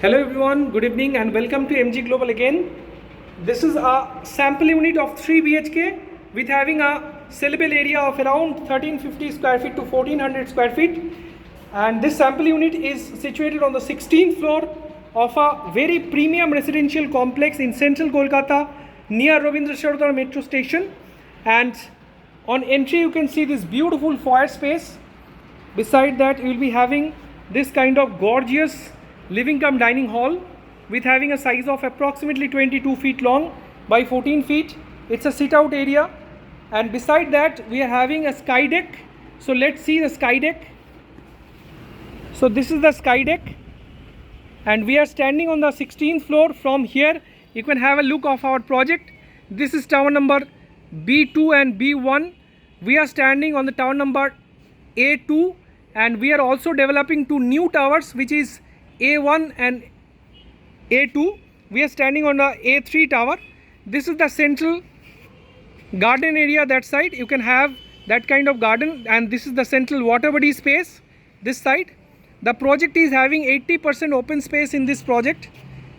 Hello everyone, good evening and welcome to MG Global again. This is a sample unit of 3 BHK with having a sellable area of around 1350 square feet to 1400 square feet, and this sample unit is situated on the 16th floor of a very premium residential complex in central Kolkata near Rabindra Sarovar metro station. And on entry you can see this beautiful foyer space. Beside that you will be having this kind of gorgeous living cum dining hall with having a size of approximately 22 feet long by 14 feet. It's a sit out area, and beside that we are having a sky deck. So let's see the sky deck. So this is the sky deck and we are standing on the 16th floor. From here you can have a look of our project. This is tower number B2 and B1. We are standing on the tower number A2, and we are also developing two new towers, which is A1 and A2. We are standing on the A3 tower. This is the central garden area. That side you can have that kind of garden, and this is the central water body space. This side the project is having 80% open space in this project,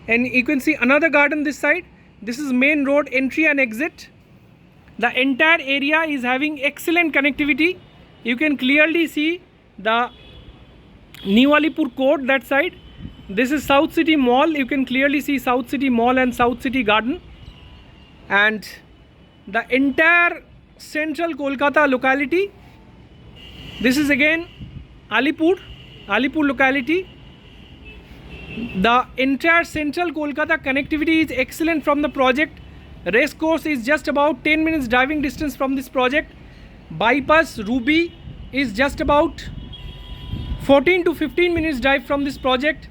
and you can see another garden this side. This is main road entry and exit. The entire area is having excellent connectivity. You can clearly see the New Alipur Court that side. This is South City Mall. You can clearly see South City Mall and South City Garden, and the entire central Kolkata locality. This is again Alipur locality. The entire central Kolkata connectivity is excellent from the project. Race course is just about 10 minutes driving distance from this project. Bypass Ruby is just about 14 to 15 minutes drive from this project.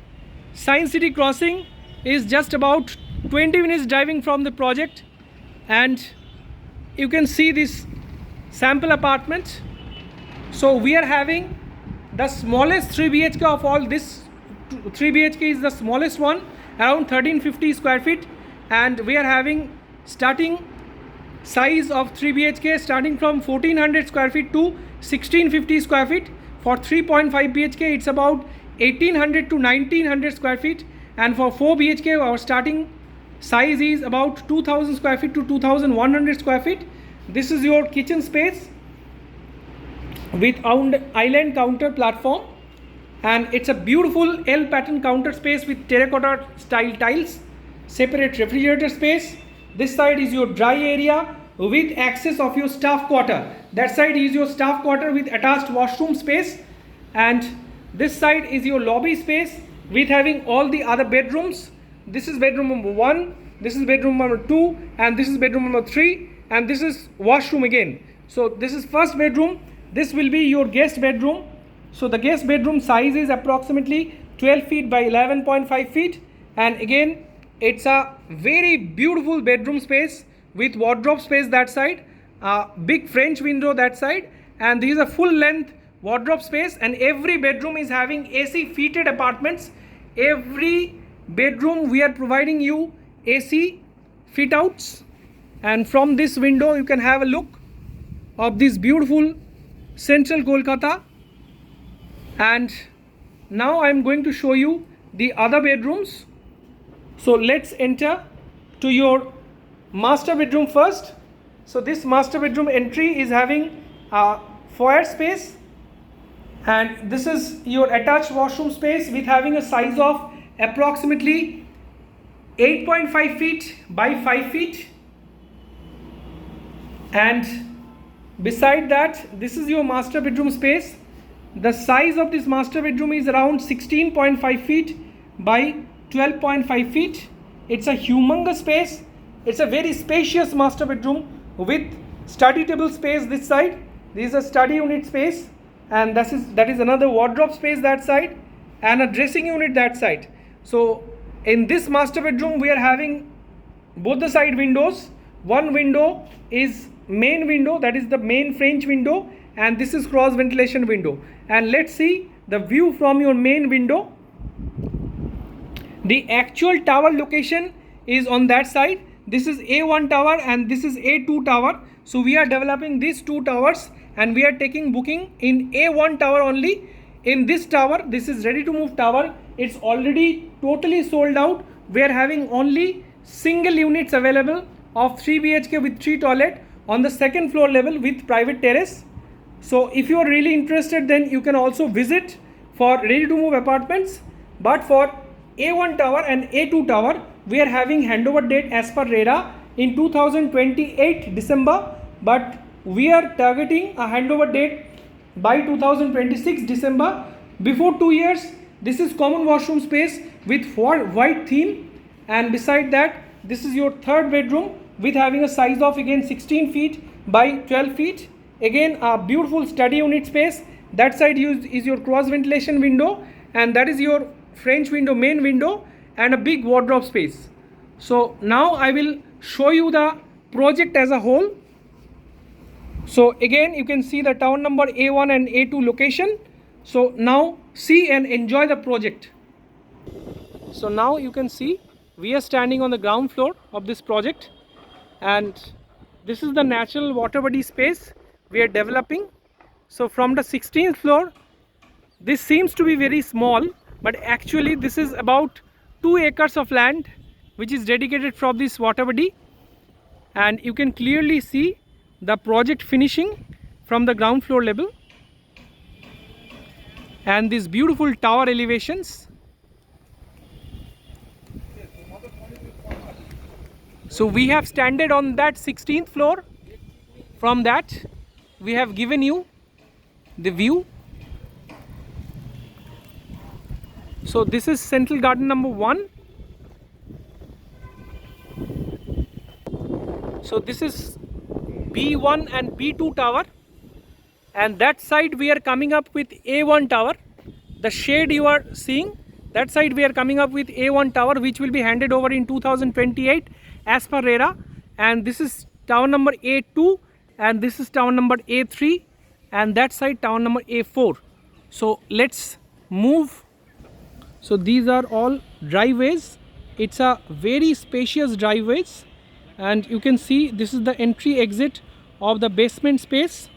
Science City Crossing is just about 20 minutes driving from the project. And you can see this sample apartment. So we are having the smallest 3 BHK of all. This 3 BHK is the smallest one, around 1350 square feet, and we are having starting size of 3 BHK starting from 1400 square feet to 1650 square feet. For 3.5 BHK it's about 1800 to 1900 square feet, and for 4 BHK our starting size is about 2000 square feet to 2100 square feet. This is your kitchen space with island counter platform, and it's a beautiful L pattern counter space with terracotta style tiles. Separate refrigerator space. This side is your dry area with access of your staff quarter. That side is your staff quarter with attached washroom space, and this side is your lobby space with having all the other bedrooms. This is bedroom number 1, this is bedroom number 2, and this is bedroom number 3, and this is washroom again. So this is first bedroom. This will be your guest bedroom. So the guest bedroom size is approximately 12 feet by 11.5 feet, and again it's a very beautiful bedroom space with wardrobe space that side, a big French window that side, and this is a full length wardrobe space. And every bedroom is having AC fitted apartments. Every bedroom we are providing you AC fit outs, and from this window you can have a look of this beautiful central Kolkata. And now I am going to show you the other bedrooms. So let's enter to your master bedroom first. So this master bedroom entry is having a foyer space, and this is your attached washroom space with having a size of approximately 8.5 feet by 5 feet. And beside that, this is your master bedroom space. The size of this master bedroom is around 16.5 feet by 12.5 feet. It's a humongous space. It's a very spacious master bedroom with study table space this side. This is a study unit space, and that is another wardrobe space that side, and a dressing unit that side. So in this master bedroom we are having both the side windows. One window is main window, that is the main French window, and this is cross ventilation window. And let's see the view from your main window. The actual tower location is on that side. This is A1 tower and this is A2 tower. So we are developing these two towers, and we are taking booking in A1 tower only. In this tower, this is ready to move tower, it's already totally sold out. We are having only single units available of 3 BHK with 3 toilet on the second floor level with private terrace. So if you are really interested, then you can also visit for ready to move apartments. But for A1 tower and A2 tower, we are having handover date as per RERA in 2028 December, but we are targeting a handover date by 2026 December. Before 2 years, this is common washroom space with white theme, and beside that, this is your third bedroom with having a size of again 16 feet by 12 feet. Again, a beautiful study unit space. That side is your cross ventilation window, and that is your French window, main window, and a big wardrobe space. So now I will show you the project as a whole. So again, you can see the tower number A1 and A2 location. So now see and enjoy the project. So now you can see we are standing on the ground floor of this project, and this is the natural water body space we are developing. So from the 16th floor, this seems to be very small, but actually this is about 2 acres of land which is dedicated for this water body, and you can clearly see the project finishing from the ground floor level and these beautiful tower elevations. So we have standed on that 16th floor. From that we have given you the view. So this is central garden number 1. So this is B1 and B2 tower, and that side we are coming up with A1 tower. The shade you are seeing, that side we are coming up with A1 tower, which will be handed over in 2028 as per RERA. And this is tower number A2, and this is tower number A3, and that side tower number A4. So let's move. So these are all driveways. It's a very spacious driveways, and you can see this is the entry exit of the basement space.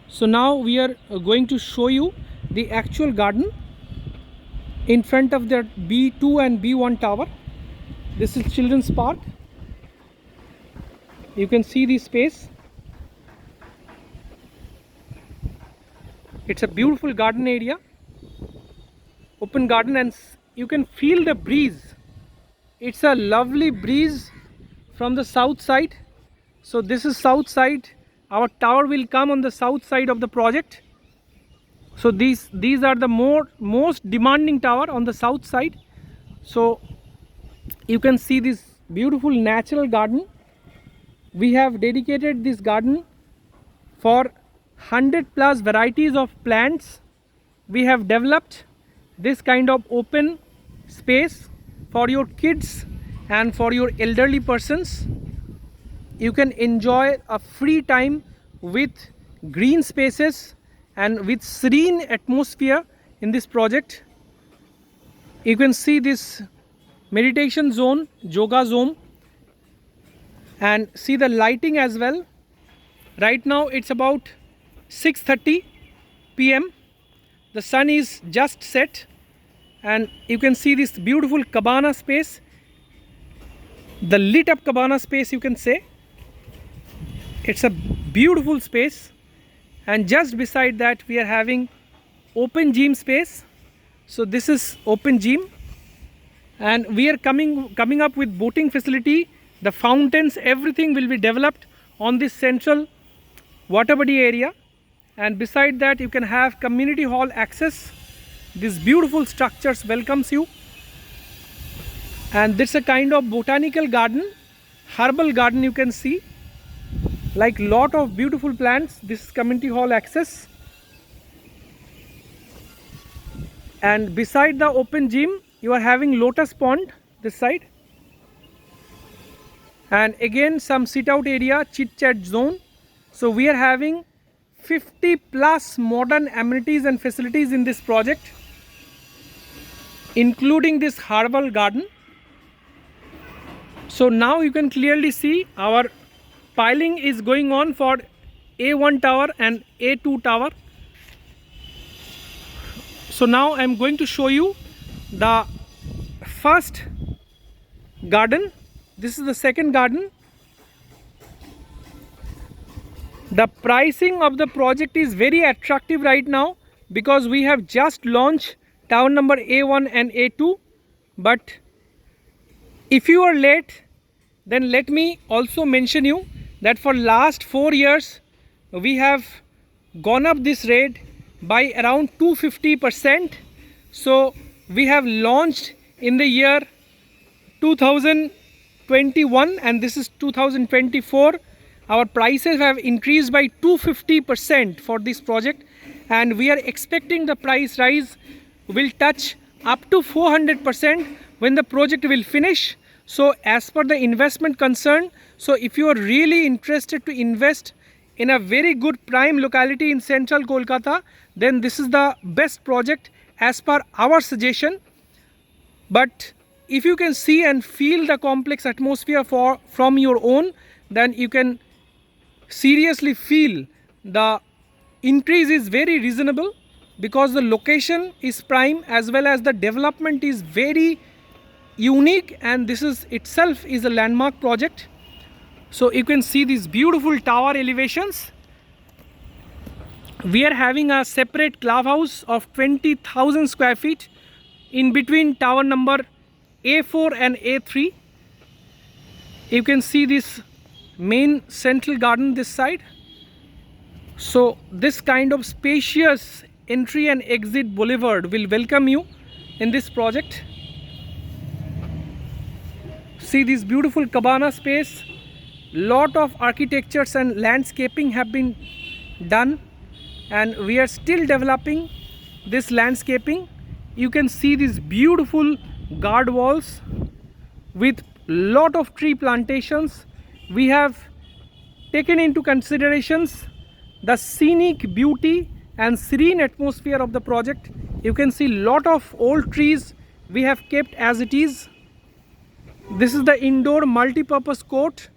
So now we are going to show you the actual garden in front of the B2 and B1 tower. This is children's park. You can see the space. It's a beautiful garden area, open garden, and you can feel the breeze. It's a lovely breeze from the south side. So this is south side. Our tower will come on the south side of the project. So these are the most demanding tower on the south side. So you can see this beautiful natural garden. We have dedicated this garden for 100+ varieties of plants. We have developed this kind of open space for your kids and for your elderly persons. You can enjoy a free time with green spaces and with serene atmosphere in this project. You can see this meditation zone, yoga zone, and see the lighting as well. Right now it's about 6:30 PM. The sun is just set, and you can see this beautiful cabana space, the lit up cabana space, you can say. It's a beautiful space, and just beside that we are having open gym space. So this is open gym, and we are coming up with boating facility. The fountains, everything will be developed on this central water body area, and beside that you can have community hall access. These beautiful structures welcomes you, and this is a kind of botanical garden, herbal garden. You can see like lot of beautiful plants. This is community hall access, and beside the open gym you are having lotus pond this side, and again some sit out area, chit chat zone. So we are having 50+ modern amenities and facilities in this project, including this herbal garden. So now you can clearly see our piling is going on for A1 tower and A2 tower. So now I am going to show you the first garden. This is the second garden. The pricing of the project is very attractive right now because we have just launched tower number A1 and A2. But if you are late, then let me also mention you that for last 4 years we have gone up this rate by around 250%. So we have launched in the year 2021 and this is 2024. Our prices have increased by 250% for this project, and we are expecting the price rise will touch up to 400% when the project will finish. So as per the investment concern, so if you are really interested to invest in a very good prime locality in central Kolkata, then this is the best project as per our suggestion. But if you can see and feel the complex atmosphere from your own, then you can seriously feel the increase is very reasonable because the location is prime as well as the development is very unique, and this is itself is a landmark project. So you can see these beautiful tower elevations. We are having a separate clubhouse of 20,000 square feet in between tower number A4 and A3. You can see this main central garden this side. So this kind of spacious entry and exit boulevard will welcome you in this project. See this beautiful cabana space. Lot of architectures and landscaping have been done, and we are still developing this landscaping. You can see these beautiful guard walls with lot of tree plantations. We have taken into considerations the scenic beauty and serene atmosphere of the project. You can see lot of old trees we have kept as it is. This is the indoor multi-purpose court.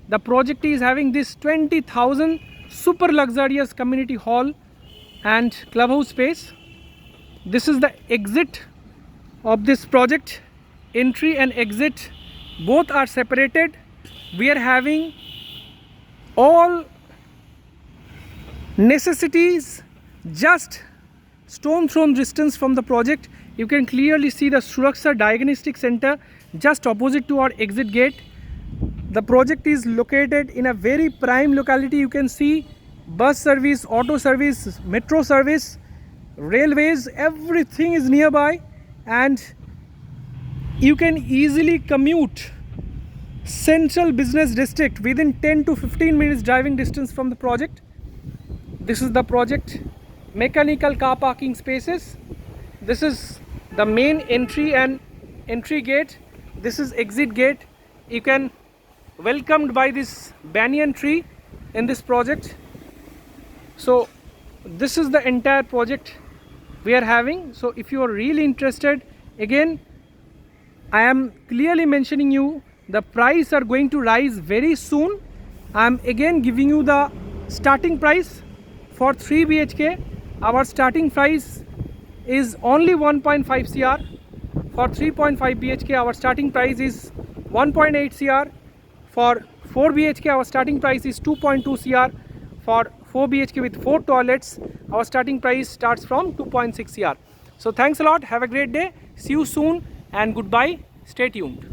The project is having this 20,000 super luxurious community hall and clubhouse space. This is the exit of this project. Entry and exit both are separated. We are having all necessities just stone throw distance from the project. You can clearly see the Suraksha Diagnostic Center just opposite to our exit gate. The project is located in a very prime locality. You can see bus service, auto service, metro service, railways, everything is nearby, and you can easily commute central business district within 10 to 15 minutes driving distance from the project. This is the project mechanical car parking spaces. This is the main entry and entry gate. This is exit gate. You can welcomed by this banyan tree in this project. So this is the entire project we are having. So if you are really interested, again I am clearly mentioning you the price are going to rise very soon. I am again giving you the starting price for 3 BHK. Our starting price is only 1.5 CR. For 3.5 BHK our starting price is 1.8 CR. For 4 BHK our starting price is 2.2 CR. For 4 BHK with 4 toilets our starting price starts from 2.6 CR. So thanks a lot. Have a great day. See you soon and goodbye. Stay tuned.